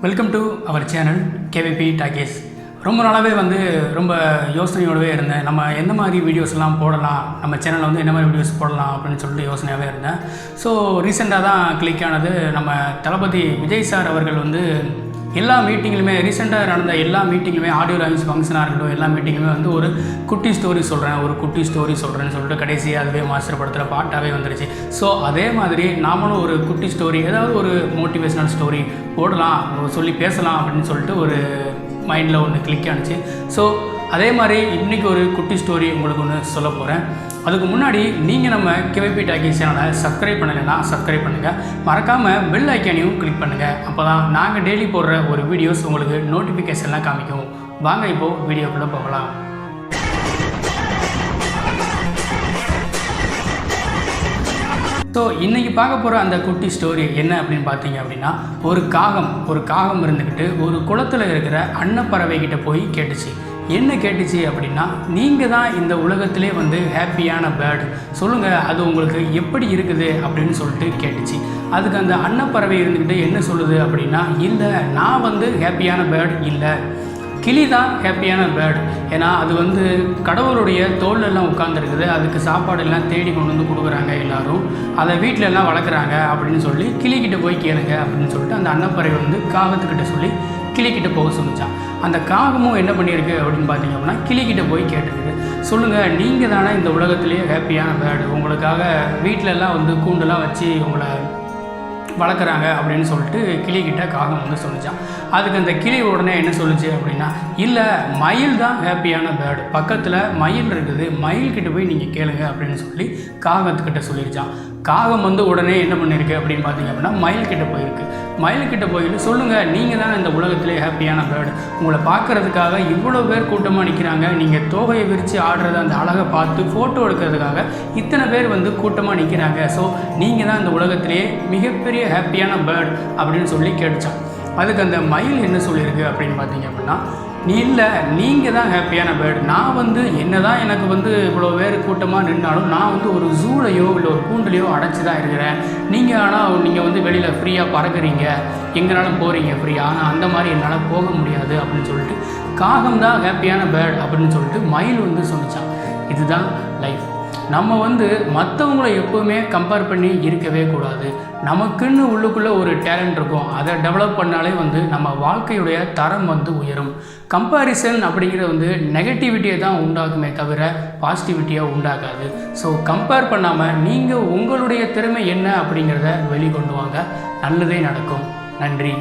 Welcome to our channel KVP talkies. ரொம்ப நாளாகவே ரொம்ப யோசனையோடவே இருந்தேன். நம்ம எந்த மாதிரி வீடியோஸ்லாம் போடலாம், நம்ம சேனலில் என்ன மாதிரி வீடியோஸ் போடலாம் அப்படின்னு சொல்லிட்டு யோசனையாகவே இருந்தேன். ஸோ ரீசெண்டாக தான் கிளிக் ஆனது நம்ம தளபதி விஜய் சார் அவர்கள் எல்லா மீட்டிங்லையுமே, ரீசெண்டாக நடந்த எல்லா மீட்டிங்லையுமே, ஆடியோ லான்ச் ஃபங்க்ஷனாக இருக்கட்டும், எல்லா மீட்டிங்லையுமே ஒரு குட்டி ஸ்டோரி சொல்கிறேன்னு சொல்லிட்டு கடைசியாக அதுவே மாஸ்டர் படத்தில் பாட்டாகவே வந்துருச்சு. ஸோ அதே மாதிரி நாமளும் ஒரு குட்டி ஸ்டோரி, ஏதாவது ஒரு மோட்டிவேஷ்னல் ஸ்டோரி போடலாம், சொல்லி பேசலாம் அப்படின்னு சொல்லிட்டு ஒரு மைண்டில் ஒன்று கிளிக் ஆனிச்சு. ஸோ அதே மாதிரி இன்றைக்கி ஒரு குட்டி ஸ்டோரி உங்களுக்கு ஒன்று சொல்ல போகிறேன். அதுக்கு முன்னாடி நீங்கள் நம்ம கேவிபி டாக்கீஸ் சேனலை சப்ஸ்கிரைப் பண்ணலைன்னா சப்ஸ்கிரைப் பண்ணுங்கள், மறக்காமல் பெல் ஐக்கானையும் கிளிக் பண்ணுங்கள். அப்போ தான் நாங்கள் டெய்லி போடுற ஒரு வீடியோஸ் உங்களுக்கு நோட்டிஃபிகேஷன்லாம் காமிக்கும். வாங்க இப்போது வீடியோக்குள்ளே போகலாம். ஸோ இன்றைக்கி பார்க்க போகிற அந்த குட்டி ஸ்டோரி என்ன அப்படின்னு பார்த்தீங்க அப்படின்னா, ஒரு காகம் இருந்துக்கிட்டு ஒரு குளத்தில் இருக்கிற அன்னப்பறவைக்கிட்ட போய் கேட்டுச்சு. என்ன கேட்டுச்சு அப்படின்னா, நீங்கள் தான் இந்த உலகத்திலே ஹாப்பியான பேர்டு, சொல்லுங்கள் அது உங்களுக்கு எப்படி இருக்குது அப்படின்னு சொல்லிட்டு கேட்டுச்சு. அதுக்கு அந்த அன்னப்பறவை இருந்துக்கிட்டு என்ன சொல்லுது அப்படின்னா, இல்லை நான் ஹாப்பியான பேர்டு இல்லை, கிளி தான் ஹாப்பியான பேர்டு. ஏன்னா அது கடவுளுடைய தோல்லெல்லாம் உட்காந்துருக்குது, அதுக்கு சாப்பாடெல்லாம் தேடி கொண்டு கொடுக்குறாங்க எல்லோரும், அதை வீட்டிலெல்லாம் வளர்க்குறாங்க அப்படின்னு சொல்லி கிளிக்கிட்ட போய் கேளுங்க அப்படின்னு சொல்லிட்டு அந்த அன்னப்பறவை காகத்துக்கிட்ட சொல்லி கிளிக்கிட்ட போக சொல்லிச்சான். அந்த காகமும் என்ன பண்ணியிருக்கு அப்படின்னு பார்த்தீங்க அப்படின்னா, கிளிக்கிட்ட போய் கேட்டுருக்கு, சொல்லுங்கள் நீங்கள் தானே இந்த உலகத்துலேயே ஹாப்பியான பேர்டு, உங்களுக்காக வீட்டிலெல்லாம் கூண்டெல்லாம் வச்சு உங்களை வளர்க்குறாங்க அப்படின்னு சொல்லிட்டு கிளிக்கிட்ட காகம் சொல்லிச்சான். அதுக்கு அந்த கிளி உடனே என்ன சொல்லிச்சு அப்படின்னா, இல்லை மயில் தான் ஹாப்பியான பேர்டு, பக்கத்தில் மயில் இருக்குது, மயில்கிட்ட போய் நீங்கள் கேளுங்க அப்படின்னு சொல்லி காகத்துக்கிட்ட சொல்லிடுச்சான். காகம் உடனே என்ன பண்ணியிருக்கு அப்படின்னு பார்த்தீங்க அப்படின்னா, மயில்கிட்ட போயிருக்கு. மயில்கிட்ட போயிட்டு, சொல்லுங்கள் நீங்கள் தான் இந்த உலகத்திலே ஹாப்பியான பேர்டு, உங்களை பார்க்குறதுக்காக இவ்வளோ பேர் கூட்டமாக நிற்கிறாங்க, நீங்கள் தோகையை விரித்து ஆடுறத அந்த அழகை பார்த்து ஃபோட்டோ எடுக்கிறதுக்காக இத்தனை பேர் கூட்டமாக நிற்கிறாங்க, ஸோ நீங்கள் தான் இந்த உலகத்திலேயே மிகப்பெரிய ஹாப்பியான பேர்டு அப்படின்னு சொல்லி கேட்டுச்சான். அதுக்கு அந்த மயில் என்ன சொல்லியிருக்கு அப்படின்னு பார்த்தீங்க அப்படின்னா, இல்லை நீங்கள் தான் ஹாப்பியான பேர்டு, நான் என்ன தான் எனக்கு இவ்வளோ பேர் கூட்டமாக நின்றாலும் நான் ஒரு ஜூலையோ இல்லை ஒரு கூண்டுலையோ அடைச்சி தான் இருக்கிறேன், நீங்கள் ஆனால் நீங்கள் வெளியில் ஃப்ரீயாக பறக்குறீங்க, எங்கேனாலும் போகிறீங்க ஃப்ரீயாக, ஆனால் அந்த மாதிரி என்னால் போக முடியாது அப்படின்னு சொல்லிட்டு காகம் தான் ஹாப்பியான பேர்டு அப்படின்னு சொல்லிட்டு மயில் சொல்லிச்சான். இதுதான் லைஃப். நம்ம மற்றவங்கள எப்போவுமே கம்பேர் பண்ணி இருக்கவே கூடாது. நமக்குன்னு உள்ளுக்குள்ளே ஒரு டேலண்ட் இருக்கும், அதை டெவலப் பண்ணாலே நம்ம வாழ்க்கையுடைய தரம் உயரும். கம்பேரிசன் அப்படிங்கிறது நெகட்டிவிட்டியை தான் உண்டாக்குமே தவிர பாசிட்டிவிட்டியாக உண்டாக்காது. ஸோ கம்பேர் பண்ணாமல் நீங்கள் உங்களுடைய திறமை என்ன அப்படிங்கிறத வெளிக்கொண்டு வாங்க, நல்லதே நடக்கும். நன்றி.